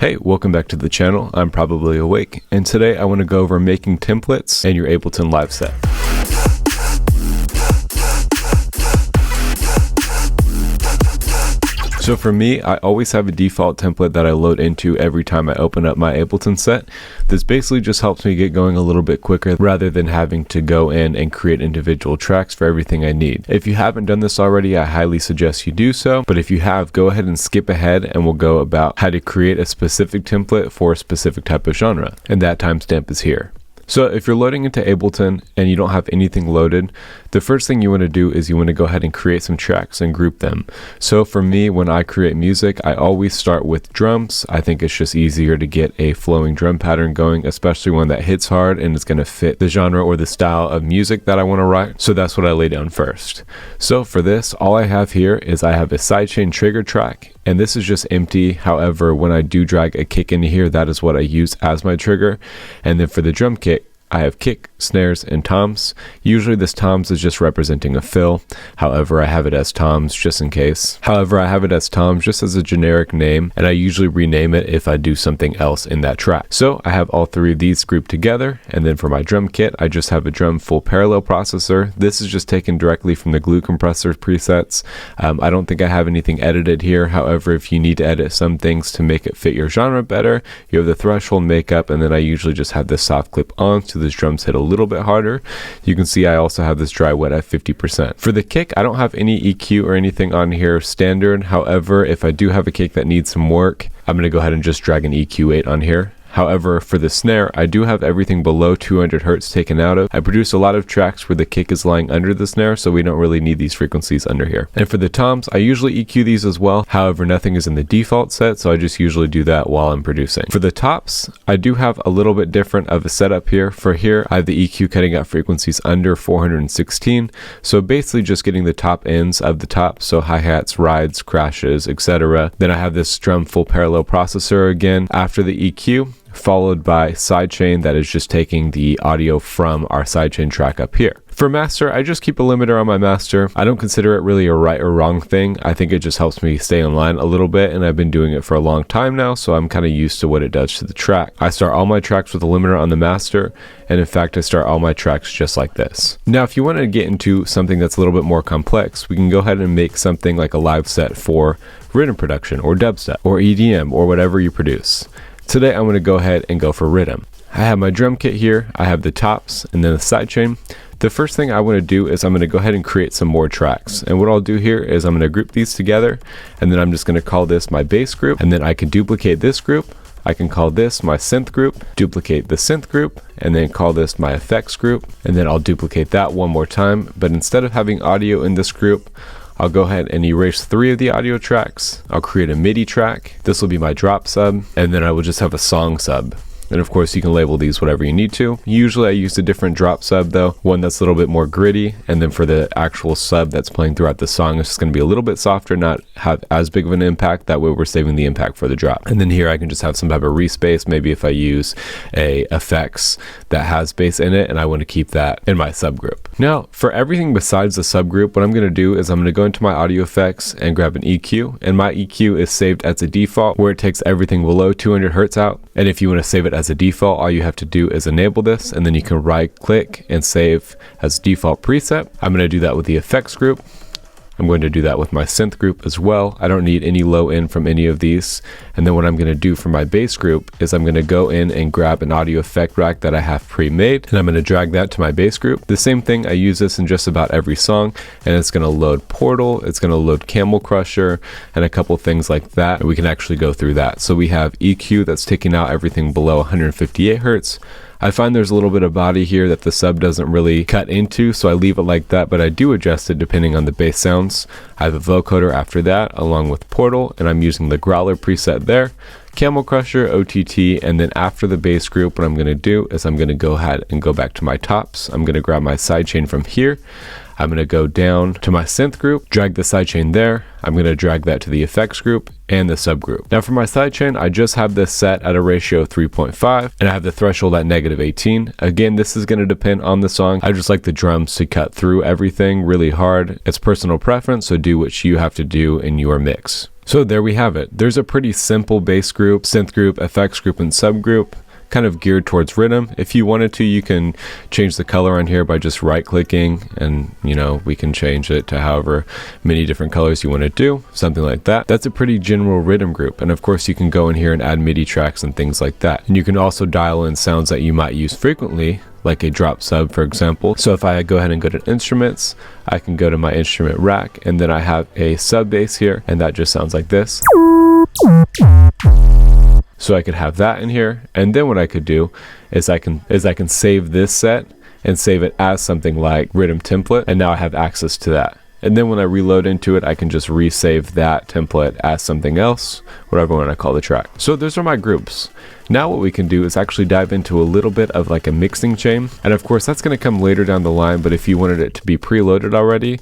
Hey, welcome back to the channel. I'm Probably Awake, and today I want to go over making templates and your Ableton live set. So for me, I always have a default template that I load into every time I open up my Ableton set. This basically just helps me get going a little bit quicker rather than having to go in and create individual tracks for everything I need. If you haven't done this already, I highly suggest you do so. But if you have, go ahead and skip ahead and we'll go about how to create a specific template for a specific type of genre. And that timestamp is here. So if you're loading into Ableton and you don't have anything loaded, the first thing you want to do is you want to go ahead and create some tracks and group them. So for me, when I create music, I always start with drums. I think it's just easier to get a flowing drum pattern going, especially one that hits hard and is going to fit the genre or the style of music that I want to write. So that's what I lay down first. So for this, all I have here is I have a sidechain trigger track, and this is just empty. However, when I do drag a kick into here, that is what I use as my trigger. And then for the drum kit, I have kick, snares, and toms. Usually this toms is just representing a fill. However, I have it as toms just in case. However, I have it as toms just as a generic name, and I usually rename it if I do something else in that track. So I have all three of these grouped together, and then for my drum kit, I just have a drum full parallel processor. This is just taken directly from the glue compressor presets. I don't think I have anything edited here. However, if you need to edit some things to make it fit your genre better, you have the threshold makeup, and then I usually just have this soft clip on so this drums hit a little bit harder. You can see I also have this dry wet at 50%. For the kick, I don't have any EQ or anything on here standard. However, if I do have a kick that needs some work, I'm going to go ahead and just drag an EQ8 on here. However, for the snare, I do have everything below 200 Hertz taken out of. I produce a lot of tracks where the kick is lying under the snare, so we don't really need these frequencies under here. And for the toms, I usually EQ these as well. However, nothing is in the default set, so I just usually do that while I'm producing. For the tops, I do have a little bit different of a setup here. For here, I have the EQ cutting out frequencies under 416. So basically just getting the top ends of the top, so hi-hats, rides, crashes, etc. Then I have this drum full parallel processor again after the EQ, followed by sidechain that is just taking the audio from our sidechain track up here. For master, I just keep a limiter on my master. I don't consider it really a right or wrong thing. I think it just helps me stay in line a little bit, and I've been doing it for a long time now, so I'm kind of used to what it does to the track. I start all my tracks with a limiter on the master, and in fact, I start all my tracks just like this. Now, if you want to get into something that's a little bit more complex, we can go ahead and make something like a live set for rhythm production or dubstep or EDM or whatever you produce. Today, I'm going to go ahead and go for rhythm. I have my drum kit here, I have the tops, and then the sidechain. The first thing I want to do is I'm going to go ahead and create some more tracks. And what I'll do here is I'm going to group these together, and then I'm just going to call this my bass group, and then I can duplicate this group. I can call this my synth group, duplicate the synth group, and then call this my effects group, and then I'll duplicate that one more time. But instead of having audio in this group, I'll go ahead and erase 3 of the audio tracks. I'll create a MIDI track. This will be my drop sub, and then I will just have a song sub. And of course, you can label these whatever you need to. Usually I use a different drop sub though, one that's a little bit more gritty. And then for the actual sub that's playing throughout the song, it's just going to be a little bit softer, not have as big of an impact. That way we're saving the impact for the drop. And then here I can just have some type of respace. Maybe if I use a effects that has bass in it and I want to keep that in my subgroup. Now for everything besides the subgroup, what I'm going to do is I'm going to go into my audio effects and grab an EQ. And my EQ is saved as a default where it takes everything below 200 Hertz out. And if you want to save it as a default, all you have to do is enable this, and then you can right click and save as default preset. I'm going to do that with the effects group. I'm going to do that with my synth group as well. I don't need any low end from any of these. And then what I'm going to do for my bass group is I'm going to go in and grab an audio effect rack that I have pre-made, and I'm going to drag that to my bass group. The same thing, I use this in just about every song, and it's going to load Portal, it's going to load Camel Crusher, and a couple things like that. And we can actually go through that. So we have EQ that's taking out everything below 158 Hertz. I find there's a little bit of body here that the sub doesn't really cut into, so I leave it like that, but I do adjust it depending on the bass sounds. I have a vocoder after that, along with Portal, and I'm using the Growler preset there, Camel Crusher, OTT, and then after the bass group, what I'm going to do is I'm going to go ahead and go back to my tops. I'm going to grab my sidechain from here. I'm going to go down to my synth group, drag the sidechain there. I'm going to drag that to the effects group and the subgroup. Now for my sidechain, I just have this set at a ratio of 3.5 and I have the threshold at -18. Again, this is going to depend on the song. I just like the drums to cut through everything really hard. It's personal preference, so do what you have to do in your mix. So there we have it. There's a pretty simple bass group, synth group, effects group, and subgroup, kind of geared towards rhythm. If you wanted to, you can change the color on here by just right clicking, and we can change it to however many different colors you want to do, something like that. That's a pretty general rhythm group, and of course you can go in here and add MIDI tracks and things like that. And you can also dial in sounds that you might use frequently, like a drop sub, for example. So if I go ahead and go to instruments, I can go to my instrument rack, and then I have a sub bass here, and that just sounds like this. So I could have that in here, and then what I could do is I can save this set and save it as something like rhythm template, and now I have access to that. And then when I reload into it, I can just resave that template as something else, whatever I want to call the track. So those are my groups. Now what we can do is actually dive into a little bit of like a mixing chain, and of course that's going to come later down the line, but if you wanted it to be preloaded already,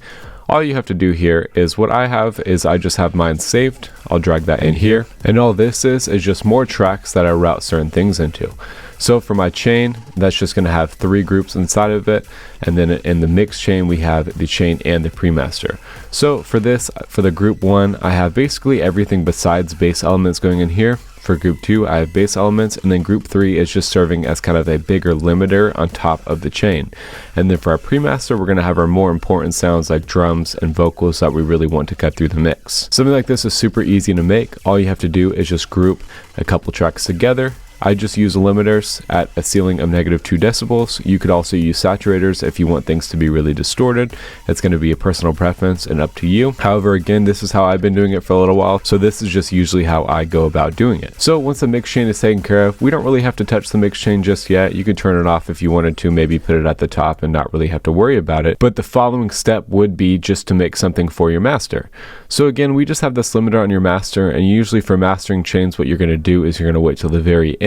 all you have to do here is what I have is I just have mine saved. I'll drag that in here, and all this is just more tracks that I route certain things into. So for my chain, that's just going to have 3 groups inside of it, and then in the mix chain we have the chain and the pre-master. So for this, for the group 1, I have basically everything besides bass elements going in here. For group 2, I have bass elements, and then group 3 is just serving as kind of a bigger limiter on top of the chain. And then for our pre-master, we're going to have our more important sounds like drums and vocals that we really want to cut through the mix. Something like this is super easy to make. All you have to do is just group a couple tracks together. I just use limiters at a ceiling of -2 decibels. You could also use saturators if you want things to be really distorted. It's going to be a personal preference and up to you. However, again, this is how I've been doing it for a little while, so this is just usually how I go about doing it. So once the mix chain is taken care of, we don't really have to touch the mix chain just yet. You could turn it off if you wanted to, maybe put it at the top and not really have to worry about it. But the following step would be just to make something for your master. So again, we just have this limiter on your master, and usually for mastering chains, what you're going to do is you're going to wait till the very end.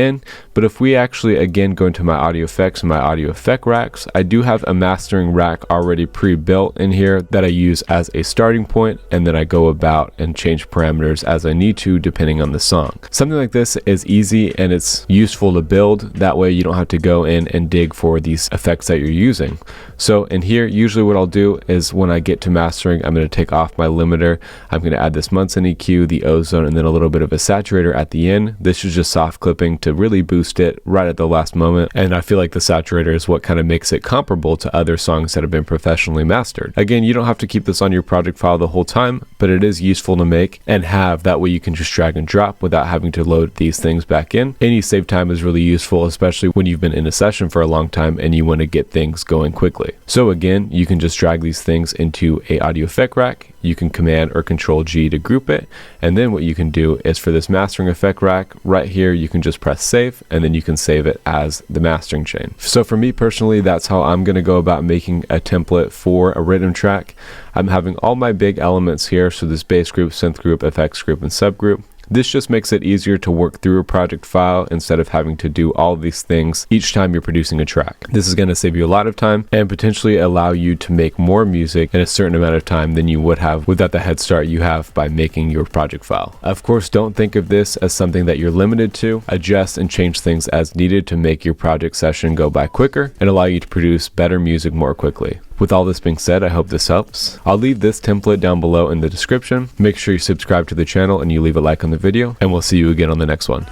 But if we actually again go into my audio effects and my audio effect racks, I do have a mastering rack already pre-built in here that I use as a starting point, and then I go about and change parameters as I need to depending on the song. Something like this is easy and it's useful to build. That way you don't have to go in and dig for these effects that you're using. So in here, usually what I'll do is when I get to mastering, I'm going to take off my limiter. I'm going to add this Munson EQ, the ozone, and then a little bit of a saturator at the end. This is just soft clipping to really boost it right at the last moment, and I feel like the saturator is what kind of makes it comparable to other songs that have been professionally mastered. Again, you don't have to keep this on your project file the whole time, but it is useful to make and have. That way you can just drag and drop without having to load these things back in. Any save time is really useful, especially when you've been in a session for a long time and you want to get things going quickly. So again, you can just drag these things into a audio effect rack. You can Command or Control G to group it, and then what you can do is for this mastering effect rack right here, you can just press save, and then you can save it as the mastering chain. So for me personally, that's how I'm going to go about making a template for a rhythm track. I'm having all my big elements here, so this bass group, synth group, effects group, and subgroup. This just makes it easier to work through a project file instead of having to do all these things each time you're producing a track. This is going to save you a lot of time and potentially allow you to make more music in a certain amount of time than you would have without the head start you have by making your project file. Of course, don't think of this as something that you're limited to. Adjust and change things as needed to make your project session go by quicker and allow you to produce better music more quickly. With all this being said, I hope this helps. I'll leave this template down below in the description. Make sure you subscribe to the channel and you leave a like on the video, and we'll see you again on the next one.